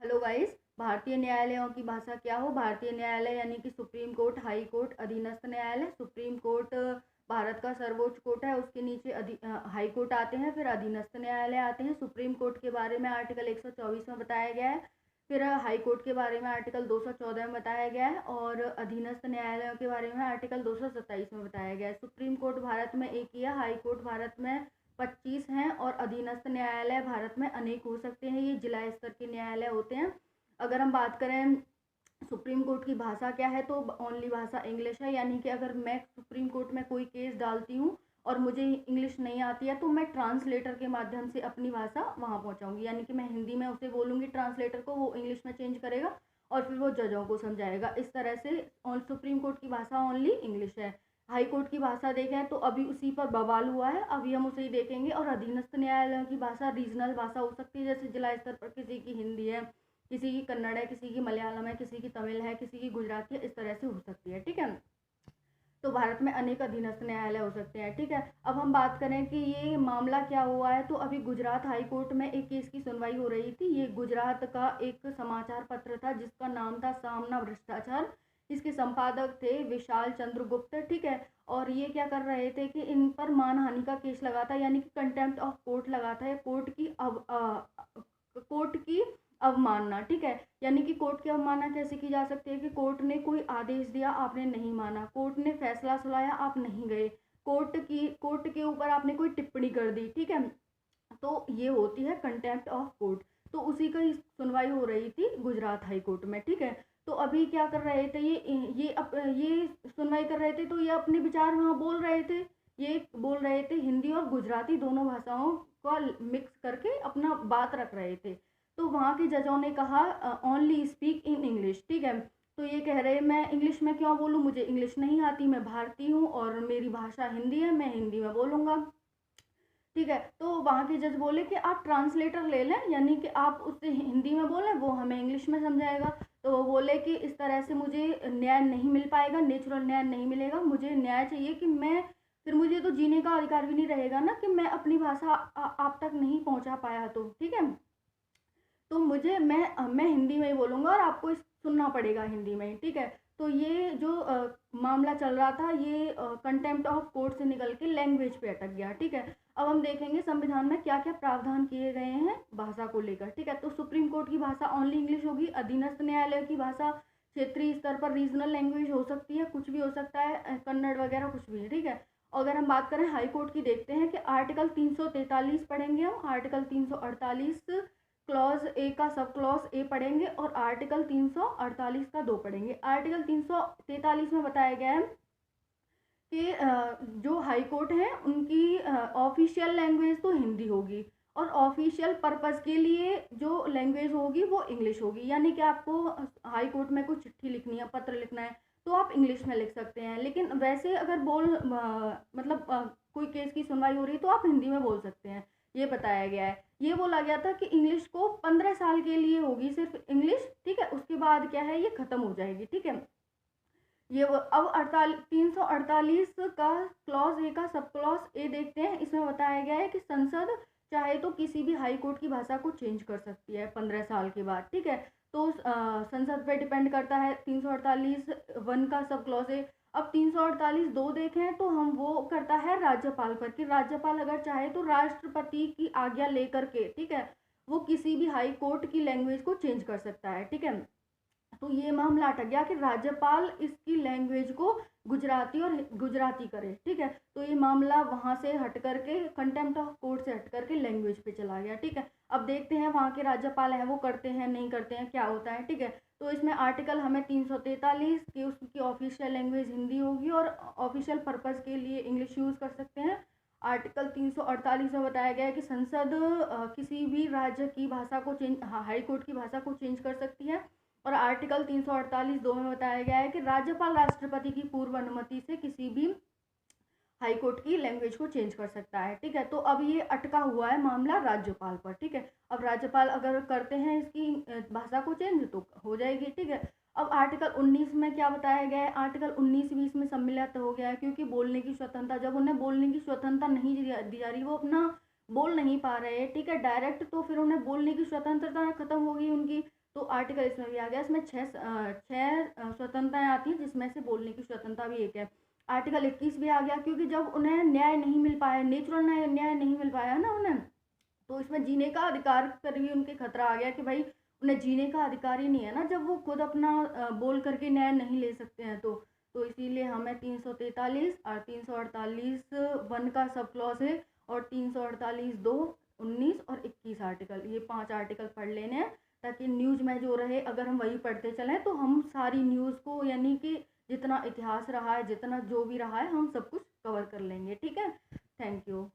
Hello guys. भारतीय न्यायालयों की भाषा क्या हो? भारतीय न्यायालय यानी कि सुप्रीम कोर्ट, हाई कोर्ट, अधीनस्थ न्यायालय। सुप्रीम कोर्ट भारत का सर्वोच्च कोर्ट है, उसके नीचे हाई कोर्ट आते हैं, फिर अधीनस्थ न्यायालय आते हैं। सुप्रीम कोर्ट के बारे में आर्टिकल 124 में बताया गया है, फिर हाई कोर्ट के बारे में आर्टिकल 214 में बताया गया है, और अधीनस्थ न्यायालयों के बारे में आर्टिकल 227 में बताया गया है। सुप्रीम कोर्ट भारत में एक ही है, हाई कोर्ट भारत में 25 हैं, और अधीनस्थ न्यायालय भारत में अनेक हो सकते हैं। ये जिला स्तर के न्यायालय होते हैं। अगर हम बात करें सुप्रीम कोर्ट की भाषा क्या है, तो ओनली भाषा इंग्लिश है। यानी कि अगर मैं सुप्रीम कोर्ट में कोई केस डालती हूँ और मुझे इंग्लिश नहीं आती है, तो मैं ट्रांसलेटर के माध्यम से अपनी भाषा वहाँ पहुँचाऊँगी। यानी कि मैं हिंदी में उसे बोलूँगी ट्रांसलेटर को, वो इंग्लिश में चेंज करेगा और फिर वो जजों को समझाएगा। इस तरह से सुप्रीम कोर्ट की भाषा ओनली इंग्लिश है। हाई कोर्ट की भाषा देखें तो अभी उसी पर बवाल हुआ है, अभी हम उसे ही देखेंगे। और अधीनस्थ न्यायालयों की भाषा रीजनल भाषा हो सकती है, जैसे जिला स्तर पर किसी की हिंदी है, किसी की कन्नड़ है, किसी की मलयालम है, किसी की तमिल है, किसी की गुजराती है, इस तरह से हो सकती है। ठीक है, तो भारत में अनेक अधीनस्थ न्यायालय हो सकते हैं। ठीक है, अब हम बात करें कि ये मामला क्या हुआ है, तो अभी गुजरात हाई कोर्ट में एक केस की सुनवाई हो रही थी। ये गुजरात का एक समाचार पत्र था जिसका नाम था सामना भ्रष्टाचार। इसके संपादक थे विशाल चंद्र गुप्त। ठीक है, और ये क्या कर रहे थे कि इन पर मानहानि का केस लगा था, यानी कि कंटेम्प्ट ऑफ कोर्ट लगा था। कोर्ट की अवमानना। ठीक है, यानी कि कोर्ट की अवमानना कैसे की जा सकती है कि कोर्ट ने कोई आदेश दिया, आपने नहीं माना, कोर्ट ने फैसला सुनाया, आप नहीं गए, कोर्ट के ऊपर आपने कोई टिप्पणी कर दी। ठीक है, तो ये होती है कंटेम्प्ट ऑफ कोर्ट। तो उसी का सुनवाई हो रही थी गुजरात हाई कोर्ट में। ठीक है, तो अभी क्या कर रहे थे, ये सुनवाई कर रहे थे, तो ये अपने विचार वहाँ बोल रहे थे। ये बोल रहे थे हिंदी और गुजराती दोनों भाषाओं का मिक्स करके अपना बात रख रहे थे। तो वहाँ के जजों ने कहा ओनली स्पीक इन इंग्लिश। ठीक है, तो ये कह रहे मैं इंग्लिश में क्यों बोलूँ, मुझे इंग्लिश नहीं आती, मैं भारतीय हूँ और मेरी भाषा हिंदी है, मैं हिंदी में बोलूँगा। ठीक है, तो वहाँ के जज बोले कि आप ट्रांसलेटर ले लें, यानी कि आप उससे हिंदी में बोलें, वो हमें इंग्लिश में समझाएगा। तो वो बोले कि इस तरह से मुझे न्याय नहीं मिल पाएगा, नेचुरल न्याय नहीं मिलेगा, मुझे न्याय चाहिए कि मैं, फिर मुझे तो जीने का अधिकार भी नहीं रहेगा ना, कि मैं अपनी भाषा आप तक नहीं पहुँचा पाया तो। ठीक है, तो मैं हिंदी में ही बोलूँगा और आपको सुनना पड़ेगा हिंदी में ही। ठीक है, तो ये जो मामला चल रहा था, ये कंटेम्प्ट ऑफ कोर्ट से निकल के लैंग्वेज पे अटक गया। ठीक है, अब हम देखेंगे संविधान में क्या क्या प्रावधान किए गए हैं भाषा को लेकर। ठीक है, तो सुप्रीम कोर्ट की भाषा ओनली इंग्लिश होगी। अधीनस्थ न्यायालय की भाषा क्षेत्रीय स्तर पर रीजनल लैंग्वेज हो सकती है, कुछ भी हो सकता है, कन्नड़ वगैरह कुछ भी। ठीक है, अगर हम बात करें हाई कोर्ट की, देखते हैं कि आर्टिकल 343 पढ़ेंगे हम, आर्टिकल 348 क्लॉज ए का सब क्लॉज ए पढ़ेंगे, और आर्टिकल 348 का 2 पढ़ेंगे। आर्टिकल 343 में बताया गया है कि जो हाई कोर्ट है उनकी ऑफिशियल लैंग्वेज तो हिंदी होगी, और ऑफिशियल पर्पस के लिए जो लैंग्वेज होगी वो इंग्लिश होगी। यानी कि आपको हाई कोर्ट में कोई चिट्ठी लिखनी है, पत्र लिखना है, तो आप इंग्लिश में लिख सकते हैं। लेकिन वैसे अगर कोई केस की सुनवाई हो रही है तो आप हिंदी में बोल सकते हैं, ये बताया गया है। ये बोला गया था कि इंग्लिश को 15 साल के लिए होगी सिर्फ इंग्लिश। ठीक है, उसके बाद क्या है, ये खत्म हो जाएगी। ठीक है, ये अब 348 का क्लॉज ए का सब क्लॉज ए देखते हैं। इसमें बताया गया है कि संसद चाहे तो किसी भी हाई कोर्ट की भाषा को चेंज कर सकती है 15 साल के बाद। ठीक है, तो संसद पे डिपेंड करता है 348(1) का सब क्लॉज ए। अब 348(2) देखें तो हम वो करता है राज्यपाल पर, कि राज्यपाल अगर चाहे तो राष्ट्रपति की आज्ञा लेकर के, ठीक है, वो किसी भी हाई कोर्ट की लैंग्वेज को चेंज कर सकता है। ठीक है, तो ये मामला अटक गया कि राज्यपाल इसकी लैंग्वेज को गुजराती करे। ठीक है, तो ये मामला वहाँ से हट करके, कंटेम्प्ट ऑफ कोर्ट से हट करके लैंग्वेज पे चला गया। ठीक है, अब देखते हैं वहाँ के राज्यपाल हैं वो करते हैं नहीं करते हैं, क्या होता है। ठीक है, तो इसमें आर्टिकल हमें 343 की उसकी ऑफिशियल लैंग्वेज हिंदी होगी और ऑफिशियल पर्पज़ के लिए इंग्लिश यूज़ कर सकते हैं। आर्टिकल 348 में बताया गया है कि संसद किसी भी राज्य की भाषा को हाई कोर्ट की भाषा को चेंज कर सकती है। और आर्टिकल 348(2) में बताया गया है कि राज्यपाल राष्ट्रपति की पूर्व अनुमति से किसी भी हाई कोर्ट की लैंग्वेज को चेंज कर सकता है। ठीक है, तो अब ये अटका हुआ है मामला राज्यपाल पर। ठीक है, अब राज्यपाल अगर करते हैं इसकी भाषा को चेंज तो हो जाएगी। ठीक है, अब आर्टिकल 19 में क्या बताया गया है, आर्टिकल 19 में सम्मिलित हो गया है, क्योंकि बोलने की स्वतंत्रता, जब उन्हें बोलने की स्वतंत्रता नहीं दी जा रही, वो अपना बोल नहीं पा रहे। ठीक है, डायरेक्ट, तो फिर उन्हें बोलने की स्वतंत्रता खत्म होगी उनकी। तो आर्टिकल इसमें भी आ गया। इसमें छः स्वतंत्रताएं आती हैं, जिसमें से बोलने की स्वतंत्रता भी एक है। आर्टिकल 21 भी आ गया, क्योंकि जब उन्हें न्याय नहीं मिल पाया, नेचुरल न्याय नहीं मिल पाया ना उन्हें, तो इसमें जीने का अधिकार पर भी उनके खतरा आ गया कि भाई उन्हें जीने का अधिकार ही नहीं है ना, जब वो खुद अपना बोल करके न्याय नहीं ले सकते हैं। तो इसीलिए हमें 343 और 348 वन का सब क्लॉज है, और 348 दो, 19 और 21 आर्टिकल, ये 5 आर्टिकल पढ़ लेने हैं, ताकि न्यूज में जो रहे अगर हम वही पढ़ते चलें तो हम सारी न्यूज़ को, यानी कि जितना इतिहास रहा है, जितना जो भी रहा है, हम सब कुछ कवर कर लेंगे। ठीक है, थैंक यू।